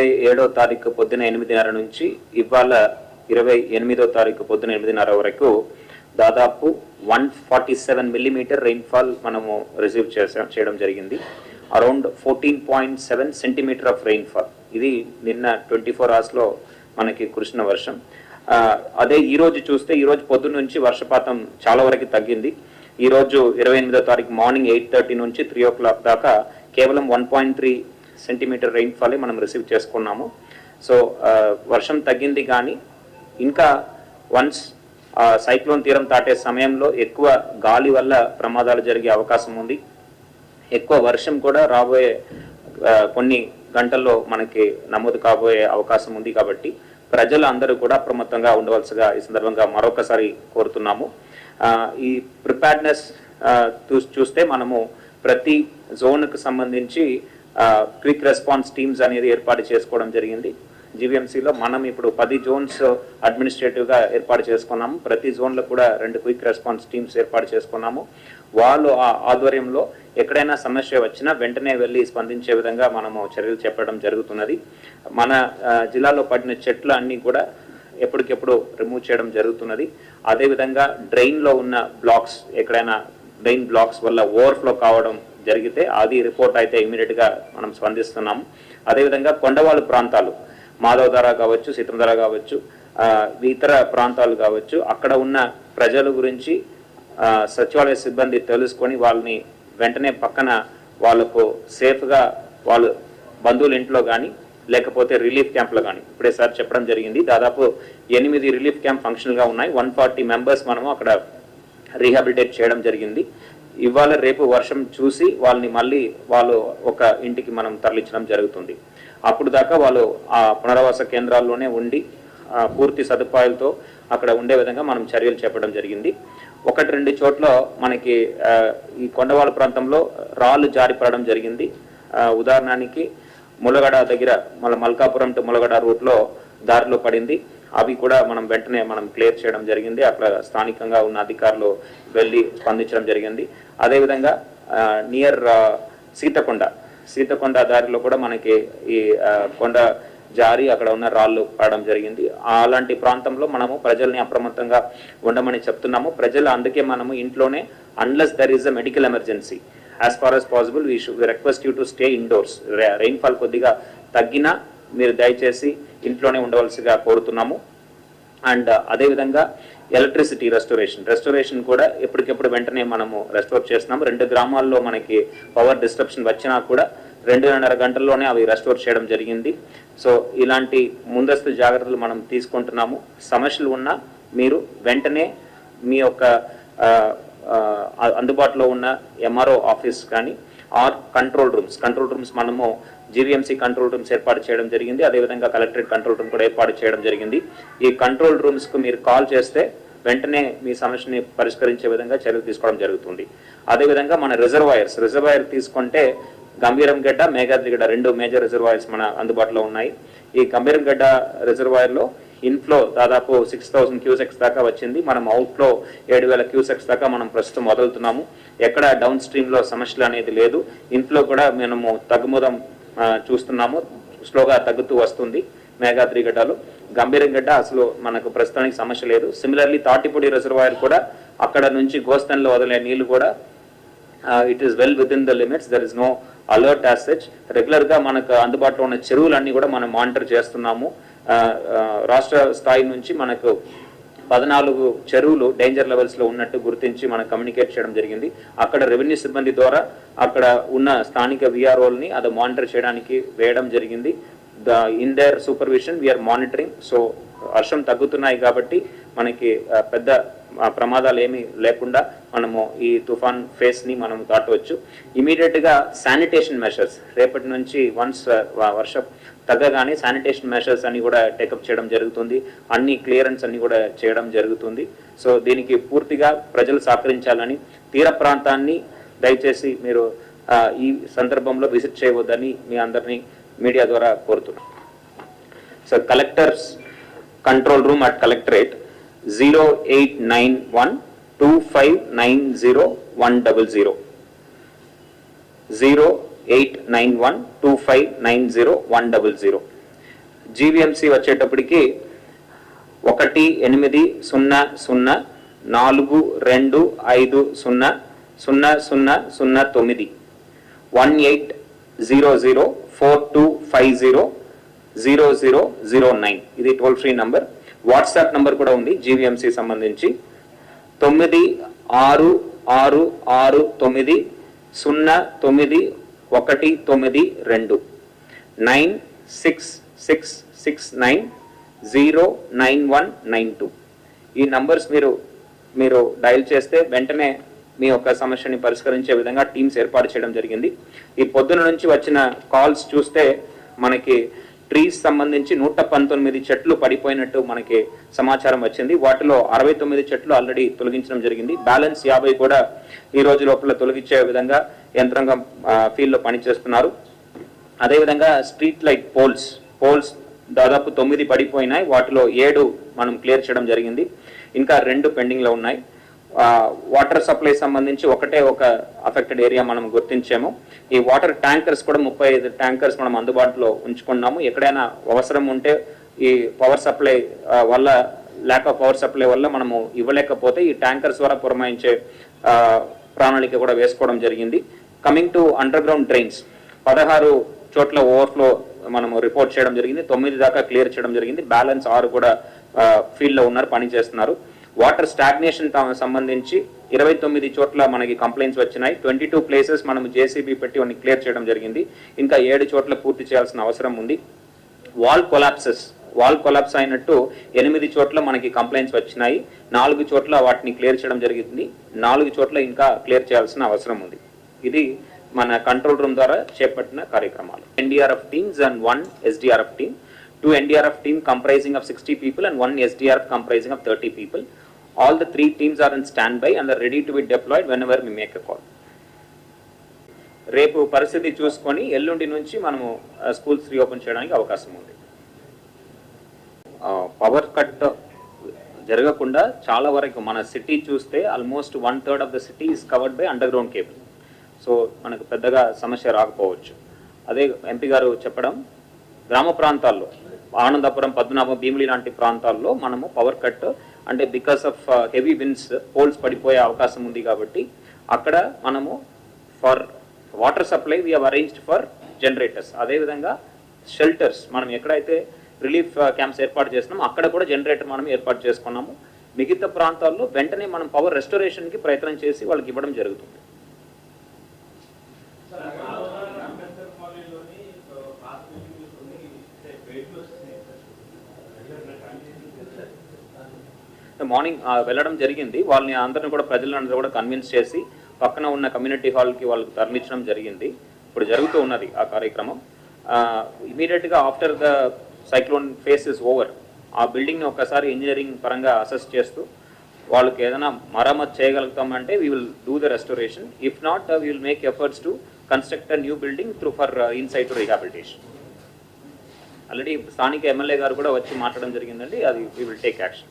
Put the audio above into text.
27వ తారీఖు పొద్దున 8:30 నుంచి ఇవాళ 28వ తారీఖు పొద్దున 8:30 వరకు దాదాపు 147 మిల్లీమీటర్ రెయిన్ఫాల్ మనము రిసీవ్ చేయడం జరిగింది. Around 14.7 centimetre of rainfall. ఇది నిన్న 24 అవర్స్లో మనకి కురిసిన వర్షం. అదే ఈ రోజు చూస్తే ఈ రోజు పొద్దున్న నుంచి వర్షపాతం చాలా వరకు తగ్గింది. ఈ రోజు 28వ తారీఖు మార్నింగ్ 8:30 నుంచి 3 o'clock దాకా కేవలం 1.3 సెంటీమీటర్ రెయిన్ఫాల్ మనం రిసీవ్ చేసుకున్నాము. సో వర్షం తగ్గింది, కానీ ఇంకా వన్స్ సైక్లోన్ తీరం దాటే సమయంలో ఎక్కువ గాలి వల్ల ప్రమాదాలు జరిగే అవకాశం ఉంది. ఎక్కువ వర్షం కూడా రాబోయే కొన్ని గంటల్లో మనకి నమోదు కాబోయే అవకాశం ఉంది. కాబట్టి ప్రజలు అందరూ కూడా అప్రమత్తంగా ఉండవలసిగా ఈ సందర్భంగా మరొకసారి కోరుతున్నాము. ఈ ప్రిపేర్డ్నెస్ చూస్తే మనము ప్రతి జోన్కు సంబంధించి క్విక్ రెస్పాన్స్ టీమ్స్ అనేది ఏర్పాటు చేసుకోవడం జరిగింది. జీవీఎంసీలో మనం ఇప్పుడు 10 జోన్స్ అడ్మినిస్ట్రేటివ్గా ఏర్పాటు చేసుకున్నాము. ప్రతి జోన్లో కూడా 2 క్విక్ రెస్పాన్స్ టీమ్స్ ఏర్పాటు చేసుకున్నాము. వాళ్ళు ఆ ఆధ్వర్యంలో ఎక్కడైనా సమస్య వచ్చినా వెంటనే వెళ్ళి స్పందించే విధంగా మనము చర్యలు చేపట్టడం జరుగుతున్నది. మన జిల్లాలో పడిన చెట్లు అన్నీ కూడా ఎప్పటికెప్పుడు రిమూవ్ చేయడం జరుగుతున్నది. అదేవిధంగా డ్రైన్లో ఉన్న బ్లాక్స్, ఎక్కడైనా డ్రైన్ బ్లాక్స్ వల్ల ఓవర్ఫ్లో కావడం జరిగితే అది రిపోర్ట్ అయితే ఇమీడియట్గా మనం స్పందిస్తున్నాము. అదేవిధంగా కొండవాళ్ళు ప్రాంతాలు, మాధవధార కావచ్చు, సీతంధార కావచ్చు, ఇతర ప్రాంతాలు కావచ్చు, అక్కడ ఉన్న ప్రజల గురించి సచివాలయ సిబ్బంది తెలుసుకొని వాళ్ళని వెంటనే పక్కన వాళ్ళకు సేఫ్గా వాళ్ళు బంధువుల ఇంట్లో కానీ లేకపోతే రిలీఫ్ క్యాంప్లో కానీ ఇప్పుడే సార్ చెప్పడం జరిగింది. దాదాపు 8 రిలీఫ్ క్యాంప్ ఫంక్షన్గా ఉన్నాయి. 140 మెంబర్స్ మనము అక్కడ రీహాబిలిటేట్ చేయడం జరిగింది. ఇవాళ రేపు వర్షం చూసి వాళ్ళని మళ్ళీ వాళ్ళు ఒక ఇంటికి మనం తరలించడం జరుగుతుంది. అప్పుడు దాకా వాళ్ళు ఆ పునరావాస కేంద్రాల్లోనే ఉండి పూర్తి సదుపాయాలతో అక్కడ ఉండే విధంగా మనం చర్యలు చేపట్టడం జరిగింది. 1-2 చోట్ల మనకి ఈ కొండవాళ్ళ ప్రాంతంలో రాళ్ళు జారిపడడం జరిగింది. ఉదాహరణకి ములగడ దగ్గర మల్కాపురం టు ములగడ రూట్లో దారిలో పడింది. అవి కూడా మనం వెంటనే క్లియర్ చేయడం జరిగింది. అక్కడ స్థానికంగా ఉన్న అధికారులు వెళ్ళి స్పందించడం జరిగింది. అదేవిధంగా నియర్ సీతకొండ దారిలో కూడా మనకి ఈ కొండ జారి అక్కడ ఉన్న రాళ్ళు పడడం జరిగింది. అలాంటి ప్రాంతంలో మనము ప్రజల్ని అప్రమత్తంగా ఉండమని చెప్తున్నాము. ప్రజలు అందుకే మనము ఇంట్లోనే, unless there is a medical emergency, as far as possible we request you to stay indoors. Rainfall కొద్దిగా తగ్గినా మీరు దయచేసి ఇంట్లోనే ఉండవలసిగా కోరుతున్నాము. అండ్ అదేవిధంగా ఎలక్ట్రిసిటీ రెస్టోరేషన్ కూడా ఎప్పటికెప్పుడు వెంటనే మనము రెస్టోర్ చేస్తున్నాము. 2 గ్రామాల్లో మనకి పవర్ డిస్ట్రప్షన్ వచ్చినా కూడా 2.5 గంటల్లోనే అవి రెస్టోర్ చేయడం జరిగింది. సో ఇలాంటి ముందస్తు జాగ్రత్తలు మనం తీసుకుంటున్నాము. సమస్యలు ఉన్నా మీరు వెంటనే మీ యొక్క అందుబాటులో ఉన్న ఎంఆర్ఓ ఆఫీస్ కానీ ఆర్ కంట్రోల్ రూమ్స్ మనము జీవీఎంసీ కంట్రోల్ రూమ్స్ ఏర్పాటు చేయడం జరిగింది. అదేవిధంగా కలెక్టరేట్ కంట్రోల్ రూమ్ కూడా ఏర్పాటు చేయడం జరిగింది. ఈ కంట్రోల్ రూమ్స్కు మీరు కాల్ చేస్తే వెంటనే మీ సమస్యని పరిష్కరించే విధంగా చర్యలు తీసుకోవడం జరుగుతుంది. అదేవిధంగా మన రిజర్వాయర్ తీసుకుంటే గంభీరంగడ్డ, మేఘాద్రిగడ్డ 2 మేజర్ రిజర్వాయర్స్ మన అందుబాటులో ఉన్నాయి. ఈ గంభీరంగడ్డ రిజర్వాయర్లో ఇన్ఫ్లో దాదాపు 6000 క్యూసెక్స్ దాకా వచ్చింది. మనం అవుట్ఫ్లో 7000 క్యూసెక్స్ దాకా మనం ప్రస్తుతం వదులుతున్నాము. ఎక్కడ డౌన్ స్ట్రీమ్లో సమస్యలు అనేది లేదు. ఇన్ఫ్లో కూడా మనము తగ్గుముదం చూస్తున్నాము, స్లోగా తగ్గుతూ వస్తుంది. మేఘాద్రిగడ్డలో గంభీరంగడ్డ అసలు మనకు ప్రస్తుతానికి సమస్య లేదు. సిమిలర్లీ తాటిపూడి రిజర్వాయర్ కూడా అక్కడ నుంచి గోస్తన్లో వదిలే నీళ్లు కూడా it is well within the limits. There is no alert as such. రెగ్యులర్గా మనకు అందుబాటులో ఉన్న చెరువులన్నీ కూడా మనం మానిటర్ చేస్తున్నాము. రాష్ట్ర స్థాయి నుంచి మనకు 14 చెరువులు డేంజర్ లెవెల్స్లో ఉన్నట్టు గుర్తించి మనం కమ్యూనికేట్ చేయడం జరిగింది. అక్కడ రెవెన్యూ సిబ్బంది ద్వారా అక్కడ ఉన్న స్థానిక విఆర్ఓల్ని అది మానిటర్ చేయడానికి వేయడం జరిగింది. In their supervision we are monitoring. So వర్షం తగ్గుతున్నాయి కాబట్టి మనకి పెద్ద ప్రమాదాలు ఏమీ లేకుండా మనము ఈ తుఫాన్ ఫేస్ని మనం దాటవచ్చు. ఇమీడియట్గా శానిటేషన్ మెషర్స్ రేపటి నుంచి వన్స్ వర్షం తగ్గగానే శానిటేషన్ మెషర్స్ అన్ని కూడా టేకప్ చేయడం జరుగుతుంది. అన్ని క్లియరెన్స్ అన్ని కూడా చేయడం జరుగుతుంది. సో దీనికి పూర్తిగా ప్రజలు సహకరించాలని, తీర ప్రాంతాన్ని దయచేసి మీరు ఈ సందర్భంలో విజిట్ చేయవద్దని మీ అందరినీ మీడియా ద్వారా కోరుతున్నాం. So collectors control room at collectorate 08912590 08912590 GVMC వచ్చేటప్పటికి 180042500009 180042500009 ఇది toll free number. WhatsApp number కూడా ఉంది జీవీఎంసీ సంబంధించి 9669099192 9666909192 ఈ నంబర్స్ మీరు డయల్ చేస్తే వెంటనే మీ యొక్క సమస్యని పరిష్కరించే విధంగా టీమ్స్ ఏర్పాటు చేయడం జరిగింది. ఈ పొద్దున నుంచి వచ్చిన కాల్స్ చూస్తే మనకి ట్రీస్ సంబంధించి 119 చెట్లు పడిపోయినట్టు మనకి సమాచారం వచ్చింది. వాటిలో 69 చెట్లు ఆల్రెడీ తొలగించడం జరిగింది. బ్యాలెన్స్ 50 కూడా ఈ రోజు లోపల తొలగించే విధంగా యంత్రాంగం ఫీల్డ్ లో పనిచేస్తున్నారు. అదేవిధంగా స్ట్రీట్ లైట్ పోల్స్ దాదాపు 9 పడిపోయినాయి. వాటిలో 7 మనం క్లియర్ చేయడం జరిగింది. ఇంకా 2 పెండింగ్ లో ఉన్నాయి. వాటర్ సప్లై సంబంధించి ఒక అఫెక్టెడ్ ఏరియా మనం గుర్తించాము. ఈ వాటర్ ట్యాంకర్స్ కూడా 35 ట్యాంకర్స్ మనం అందుబాటులో ఉంచుకున్నాము. ఎక్కడైనా అవసరం ఉంటే ఈ పవర్ సప్లై వల్ల ల్యాక్ ఆఫ్ పవర్ సప్లై వల్ల మనము ఇవ్వలేకపోతే ఈ ట్యాంకర్స్ ద్వారా పురమాయించే ప్రణాళిక కూడా వేసుకోవడం జరిగింది. Coming to under ground drains 16 చోట్ల ఓవర్ఫ్లో మనము రిపోర్ట్ చేయడం జరిగింది. 9 దాకా క్లియర్ చేయడం జరిగింది. బ్యాలెన్స్ 6 కూడా ఫీల్డ్ లో ఉన్నారు, పని చేస్తున్నారు. వాటర్ స్టాగ్నేషన్ సంబంధించి 29 చోట్ల మనకి కంప్లైంట్స్ వచ్చినాయి. 22 ప్లేసెస్ మనం జేసీబీ పెట్టి వాటిని క్లియర్ చేయడం జరిగింది. ఇంకా 7 చోట్ల పూర్తి చేయాల్సిన అవసరం ఉంది. వాల్ కొలాప్స్ అయినట్టు 8 చోట్ల మనకి కంప్లైంట్స్ వచ్చినాయి. 4 చోట్ల వాటిని క్లియర్ చేయడం జరిగింది. 4 చోట్ల ఇంకా క్లియర్ చేయాల్సిన అవసరం ఉంది. ఇది మన కంట్రోల్ రూమ్ ద్వారా చేపట్టిన కార్యక్రమాలు. NDRF teams and 1 SDRF team. 2 NDRF team comprising of 60 people and 1 SDRF comprising of 30 people. All the 3 teams are in standby and are ready to be deployed whenever we make a call. రేపు పరిస్థితి చూసుకొని ఎల్లుండి నుంచి మనము schools reopen చేయడానికి అవకాశం ఉంది. Power cut జరగకుండా చాలా వరకు మన సిటీ చూస్తే almost 1/3 of the city is covered by under ground cable. So మనకు పెద్దగా సమస్య రాకపోవచ్చు. అదే ఎంపీ గారు చెప్పడం, గ్రామ ప్రాంతాల్లో ఆనందపురం, పద్మనాభం, భీమిలి లాంటి ప్రాంతాల్లో మనము పవర్ కట్ అంటే because of heavy winds poles పడిపోయే అవకాశం ఉంది కాబట్టి అక్కడ మనము for water supply we have arranged for generators. అదేవిధంగా షెల్టర్స్ మనం ఎక్కడైతే రిలీఫ్ క్యాంప్స్ ఏర్పాటు చేస్తున్నామో అక్కడ కూడా జనరేటర్ మనం ఏర్పాటు చేసుకున్నాము. మిగతా ప్రాంతాల్లో వెంటనే మనం పవర్ రెస్టోరేషన్కి ప్రయత్నం చేసి వాళ్ళకి ఇవ్వడం జరుగుతుంది. మార్నింగ్ వెళ్ళడం జరిగింది. వాళ్ళని అందరిని కూడా ప్రజలందరూ కూడా కన్విన్స్ చేసి పక్కన ఉన్న కమ్యూనిటీ హాల్కి వాళ్ళకి తరలించడం జరిగింది. ఇప్పుడు జరుగుతూ ఉన్నది ఆ కార్యక్రమం. ఇమీడియట్గా after the cyclone face is over ఆ బిల్డింగ్ని ఒకసారి ఇంజనీరింగ్ పరంగా అసెస్ చేస్తూ వాళ్ళకి ఏదైనా మరమ్మతు చేయగలుగుతామంటే we will do the restoration. If not we will make efforts to construct a new building through for insight to rehabilitation. Already స్థానిక ఎమ్మెల్యే గారు కూడా వచ్చి మాట్లాడడం జరిగిందండి. అది వీ విల్ టేక్ యాక్షన్.